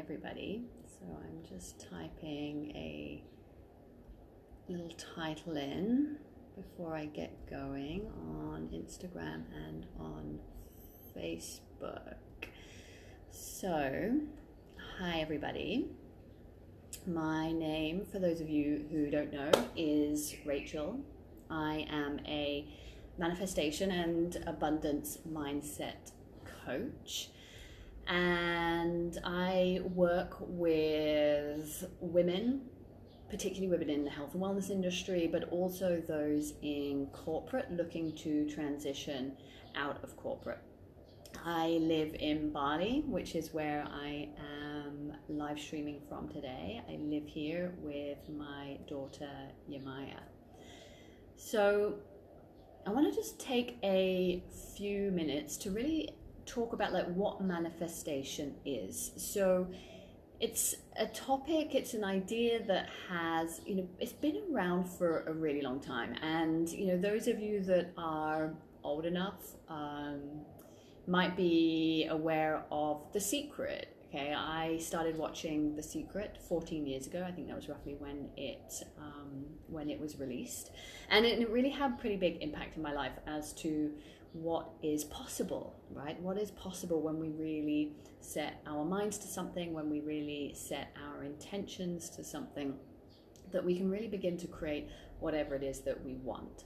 everybody. So I'm just typing a little title in before I get going on Instagram and on Facebook. So, hi everybody. My name, for those of you who don't know, is Rachel. I am a manifestation and abundance mindset coach. And I work with women, particularly women in the health and wellness industry, but also those in corporate looking to transition out of corporate. I live in Bali, which is where I am live streaming from today. I live here with my daughter, Yamaya. So I want to just take a few minutes to really talk about what manifestation is. So it's a topic, it's an idea that has, it's been around for a really long time. And, those of you that are old enough might be aware of The Secret. Okay, I started watching The Secret 14 years ago. I think that was roughly when it was released. And it really had a pretty big impact in my life as to what is possible, right? What is possible when we really set our minds to something, when we really set our intentions to something, that we can really begin to create whatever it is that we want.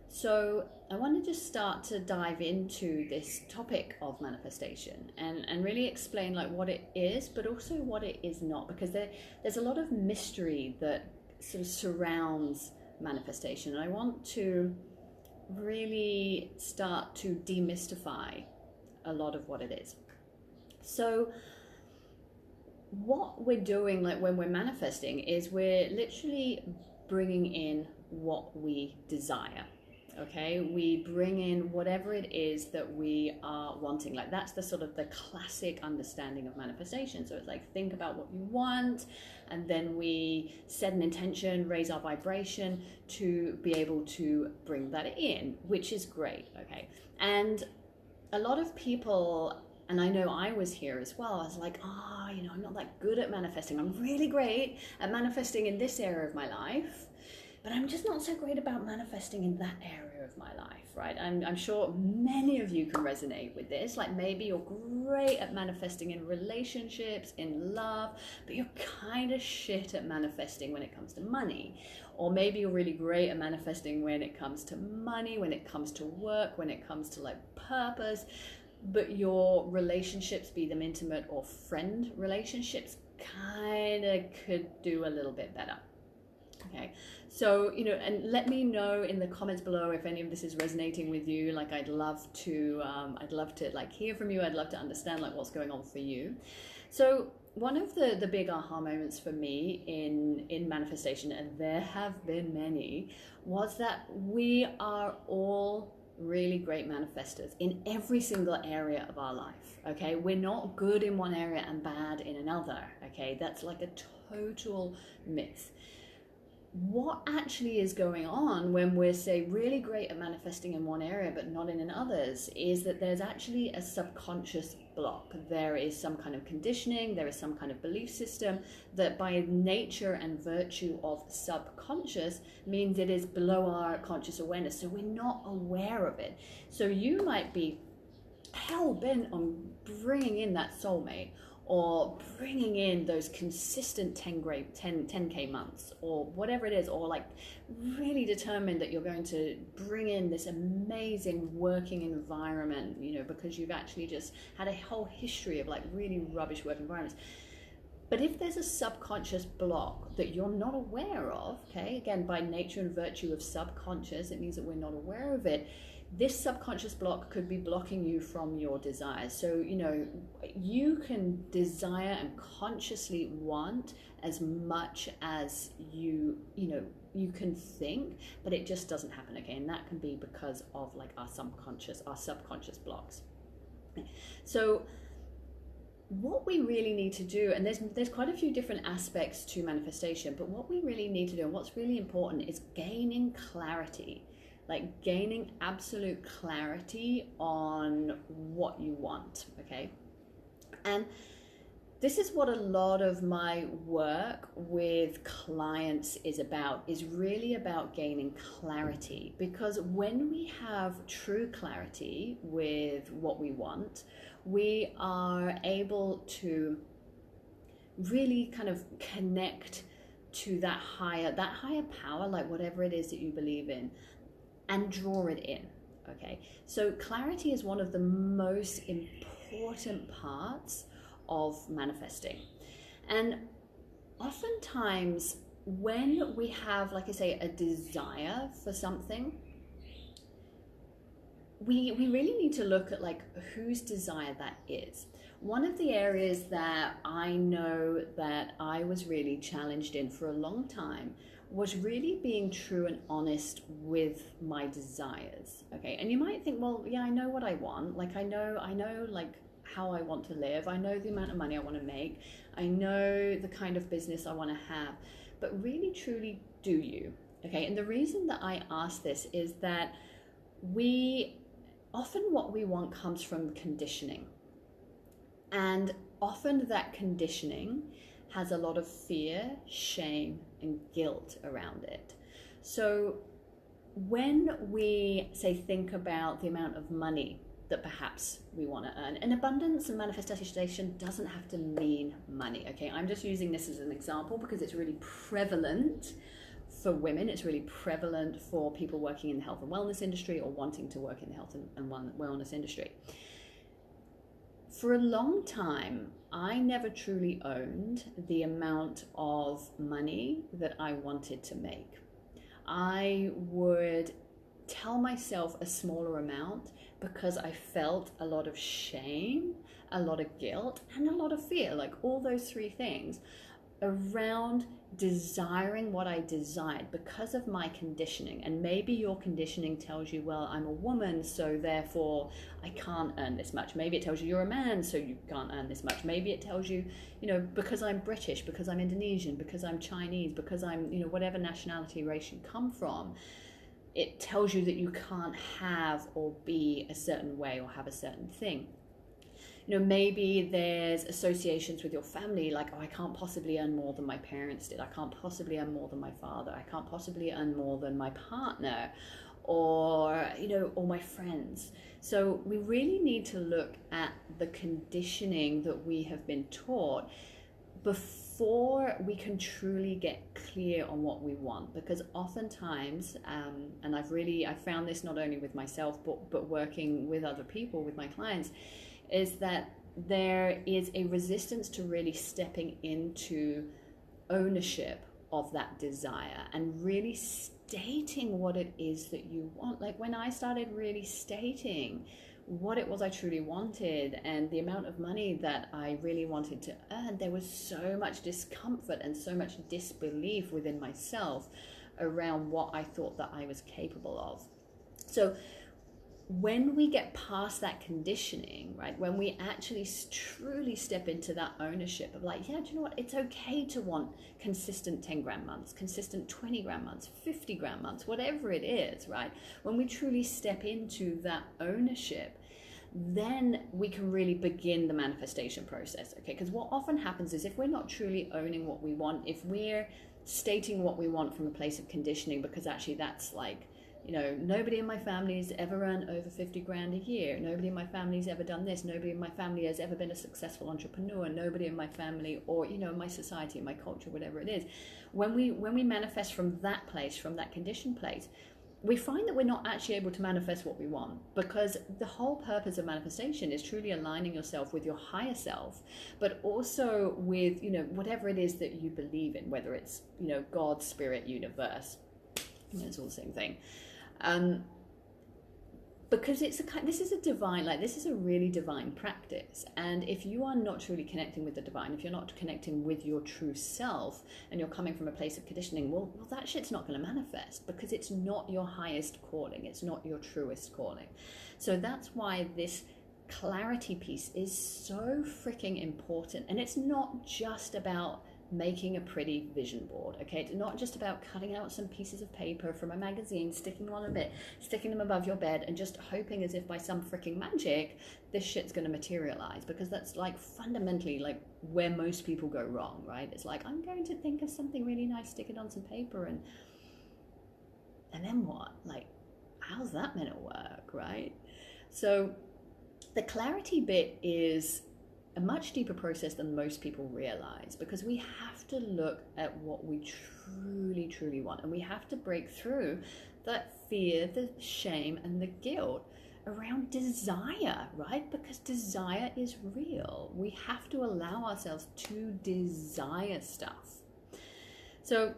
So I want to just start to dive into this topic of manifestation and really explain what it is, but also what it is not, because there's a lot of mystery that sort of surrounds manifestation. And I want to really start to demystify a lot of what it is. So what we're doing when we're manifesting is we're literally bringing in what we desire. Okay, we bring in whatever it is that we are wanting. That's the sort of the classic understanding of manifestation. So it's think about what you want, and then we set an intention, raise our vibration to be able to bring that in, which is great. Okay, and a lot of people, and I know I was here as well, I was I'm not that good at manifesting. I'm really great at manifesting in this area of my life, but I'm just not so great about manifesting in that area of my life, right? I'm sure many of you can resonate with this. Maybe you're great at manifesting in relationships, in love, but you're kind of shit at manifesting when it comes to money. Or maybe you're really great at manifesting when it comes to money, when it comes to work, when it comes to purpose, but your relationships, be them intimate or friend relationships, kind of could do a little bit better. Okay, so, and let me know in the comments below if any of this is resonating with you. I'd love to hear from you. I'd love to understand what's going on for you. So one of the big aha moments for me in manifestation, and there have been many, was that we are all really great manifestors in every single area of our life. Okay, we're not good in one area and bad in another. Okay, that's a total myth. What actually is going on when we're, say, really great at manifesting in one area but not in others is that there's actually a subconscious block. There is some kind of conditioning, there is some kind of belief system that by nature and virtue of subconscious means it is below our conscious awareness, so we're not aware of it. So you might be hell-bent on bringing in that soulmate, or bringing in those consistent 10K months, or whatever it is, or really determined that you're going to bring in this amazing working environment, because you've actually just had a whole history of really rubbish work environments. But if there's a subconscious block that you're not aware of, okay, again, by nature and virtue of subconscious, it means that we're not aware of it. This subconscious block could be blocking you from your desires. So, you can desire and consciously want as much as you can think, but it just doesn't happen, okay? And that can be because of our subconscious blocks. So what we really need to do, and there's quite a few different aspects to manifestation, but what we really need to do and what's really important is gaining clarity. Gaining absolute clarity on what you want, okay? And this is what a lot of my work with clients is really about gaining clarity. Because when we have true clarity with what we want, we are able to really kind of connect to that higher power, like whatever it is that you believe in, and draw it in. Okay, so clarity is one of the most important parts of manifesting. And oftentimes when we have, like I say, a desire for something, we really need to look at like whose desire that is. One of the areas that I know that I was really challenged in for a long time was really being true and honest with my desires. Okay, and you might think, well, yeah, I know what I want. Like I know like how I want to live. I know the amount of money I want to make. I know the kind of business I want to have. But really, truly, do you? Okay, and the reason that I ask this is that often what we want comes from conditioning. And often that conditioning has a lot of fear, shame, and guilt around it. So when we think about the amount of money that perhaps we want to earn, and abundance and manifestation doesn't have to mean money. Okay, I'm just using this as an example because it's really prevalent for women. It's really prevalent for people working in the health and wellness industry or wanting to work in the health and wellness industry. For a long time, I never truly owned the amount of money that I wanted to make. I would tell myself a smaller amount because I felt a lot of shame, a lot of guilt, and a lot of fear, like all those three things around desiring what I desired because of my conditioning. And maybe your conditioning tells you, well, I'm a woman, so therefore I can't earn this much. Maybe it tells you you're a man, so you can't earn this much. Maybe it tells you, because I'm British, because I'm Indonesian, because I'm Chinese, because I'm, whatever nationality, race you come from, it tells you that you can't have or be a certain way or have a certain thing. Maybe there's associations with your family, like, oh, I can't possibly earn more than my parents did. I can't possibly earn more than my father. I can't possibly earn more than my partner or, or my friends. So we really need to look at the conditioning that we have been taught before we can truly get clear on what we want. Because oftentimes, and I've found this not only with myself, but working with other people, with my clients, is that there is a resistance to really stepping into ownership of that desire and really stating what it is that you want. Like when I started really stating what it was I truly wanted and the amount of money that I really wanted to earn, there was so much discomfort and so much disbelief within myself around what I thought that I was capable of. So when we get past that conditioning, right, when we actually truly step into that ownership of like, yeah, do you know what? It's okay to want consistent 10 grand months, consistent 20 grand months, 50 grand months, whatever it is, right? When we truly step into that ownership, then we can really begin the manifestation process, okay? Because what often happens is if we're not truly owning what we want, if we're stating what we want from a place of conditioning, because actually that's like, nobody in my family's ever earned over 50 grand a year. Nobody in my family's ever done this. Nobody in my family has ever been a successful entrepreneur. Nobody in my family or, my society, my culture, whatever it is. When we manifest from that place, from that conditioned place, we find that we're not actually able to manifest what we want, because the whole purpose of manifestation is truly aligning yourself with your higher self, but also with, whatever it is that you believe in, whether it's, God, spirit, universe, it's all the same thing. Because this is a really divine practice. And if you are not truly connecting with the divine, if you're not connecting with your true self and you're coming from a place of conditioning, well that shit's not going to manifest, because it's not your highest calling. It's not your truest calling. So that's why this clarity piece is so freaking important. And it's not just about making a pretty vision board. Okay, it's not just about cutting out some pieces of paper from a magazine, sticking them on a bit, sticking them above your bed, and just hoping as if by some freaking magic this shit's going to materialize, because that's like fundamentally like where most people go wrong, right? It's like, I'm going to think of something really nice, stick it on some paper, and then what? Like, how's that meant to work, right? So the clarity bit is a much deeper process than most people realize, because we have to look at what we truly want, and we have to break through that fear, the shame, and the guilt around desire, right? Because desire is real. We have to allow ourselves to desire stuff. So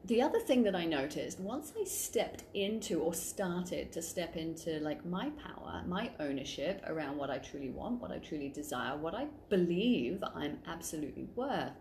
the other thing that I noticed once I stepped into, or started to step into, like my power, my ownership around what I truly want, what I truly desire, what I believe I'm absolutely worth,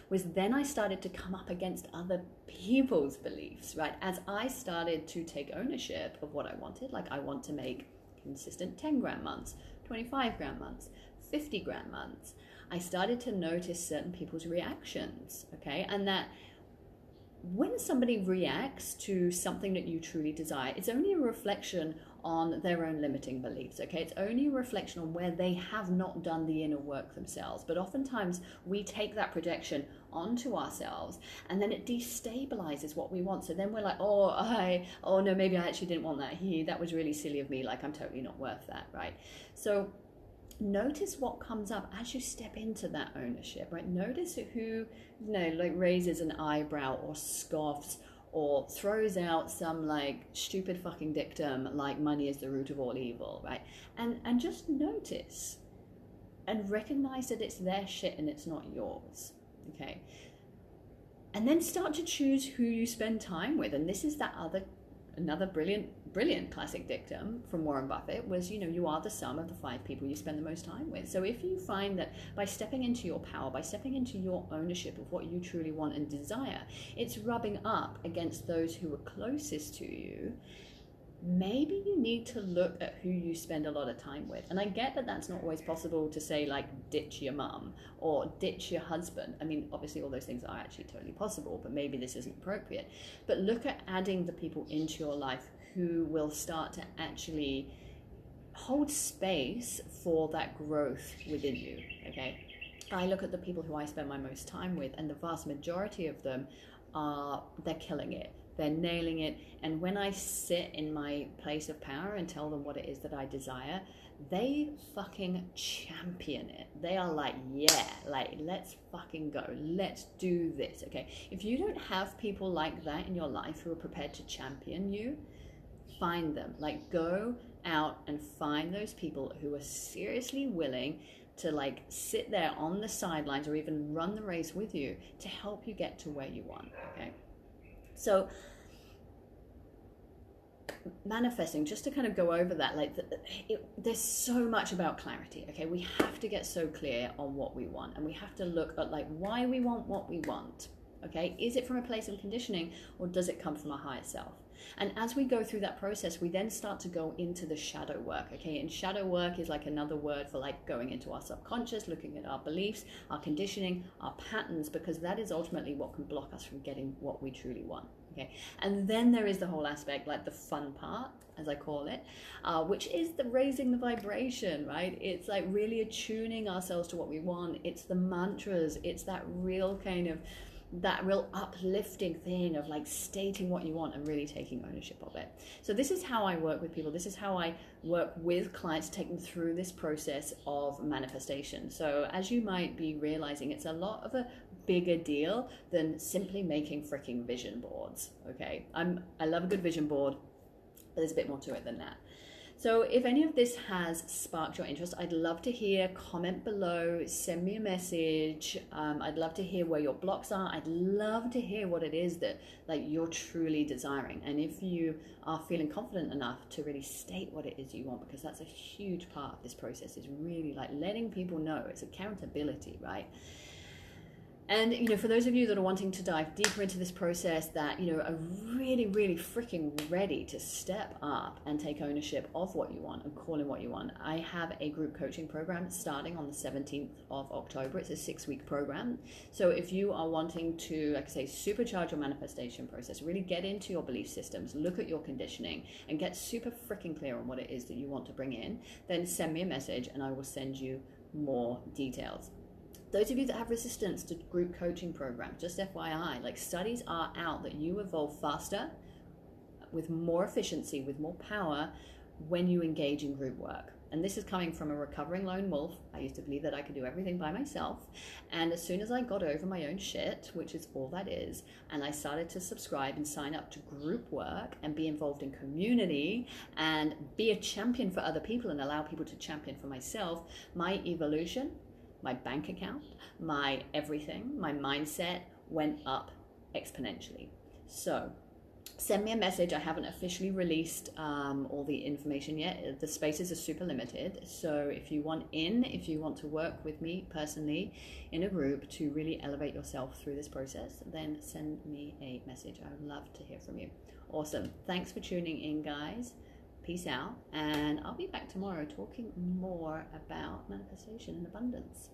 was then I started to come up against other people's beliefs, right? As I started to take ownership of what I wanted, like I want to make consistent 10 grand months, 25 grand months, 50 grand months, I started to notice certain people's reactions, okay? And that when somebody reacts to something that you truly desire, it's only a reflection on their own limiting beliefs, okay? It's only a reflection on where they have not done the inner work themselves. But oftentimes we take that projection onto ourselves, and then it destabilizes what we want. So then we're like, oh no, maybe I actually didn't want that. That was really silly of me. Like, I'm totally not worth that, right? So notice what comes up as you step into that ownership, right? Notice who, like raises an eyebrow or scoffs or throws out some like stupid fucking dictum like money is the root of all evil, right? And just notice and recognize that it's their shit and it's not yours, okay? And then start to choose who you spend time with. And this is another brilliant classic dictum from Warren Buffett was, you are the sum of the 5 people you spend the most time with. So if you find that by stepping into your power, by stepping into your ownership of what you truly want and desire, it's rubbing up against those who are closest to you, maybe you need to look at who you spend a lot of time with. And I get that that's not always possible to say, like, ditch your mum or ditch your husband. I mean, obviously all those things are actually totally possible, but maybe this isn't appropriate. But look at adding the people into your life who will start to actually hold space for that growth within you, okay? I look at the people who I spend my most time with, and the vast majority of them they're killing it. They're nailing it. And when I sit in my place of power and tell them what it is that I desire, they fucking champion it. They are like, yeah, like, let's fucking go. Let's do this, okay? If you don't have people like that in your life who are prepared to champion you, find them. Like, go out and find those people who are seriously willing to like sit there on the sidelines or even run the race with you to help you get to where you want, okay? So manifesting, just to kind of go over that, like there's so much about clarity, okay? We have to get so clear on what we want, and we have to look at like why we want what we want, okay? Is it from a place of conditioning, or does it come from a higher self? And as we go through that process, we then start to go into the shadow work, okay? And shadow work is like another word for like going into our subconscious, looking at our beliefs, our conditioning, our patterns, because that is ultimately what can block us from getting what we truly want, okay? And then there is the whole aspect, like the fun part, as I call it, which is the raising the vibration, right? It's like really attuning ourselves to what we want. It's the mantras. It's that real kind of that real uplifting thing of like stating what you want and really taking ownership of it. So this is how I work with people. This is how I work with clients to take them through this process of manifestation. So as you might be realizing, it's a lot of a bigger deal than simply making freaking vision boards, okay? I love a good vision board, but there's a bit more to it than that. So if any of this has sparked your interest, I'd love to hear. Comment below, send me a message. I'd love to hear where your blocks are. I'd love to hear what it is that like you're truly desiring. And if you are feeling confident enough to really state what it is you want, because that's a huge part of this process, is really like letting people know. It's accountability, right? And, for those of you that are wanting to dive deeper into this process, that, are really, really freaking ready to step up and take ownership of what you want and call in what you want, I have a group coaching program starting on the 17th of October. It's a 6-week program. So if you are wanting to, like I say, supercharge your manifestation process, really get into your belief systems, look at your conditioning, and get super freaking clear on what it is that you want to bring in, then send me a message and I will send you more details. Those of you that have resistance to group coaching programs, just FYI, like, studies are out that you evolve faster, with more efficiency, with more power when you engage in group work. And this is coming from a recovering lone wolf. I used to believe that I could do everything by myself. And as soon as I got over my own shit, which is all that is, and I started to subscribe and sign up to group work and be involved in community and be a champion for other people and allow people to champion for myself, my evolution, my bank account, my everything, my mindset went up exponentially. So send me a message. I haven't officially released all the information yet. The spaces are super limited. So if you want to work with me personally in a group to really elevate yourself through this process, then send me a message. I would love to hear from you. Awesome. Thanks for tuning in, guys. Peace out. And I'll be back tomorrow talking more about manifestation and abundance.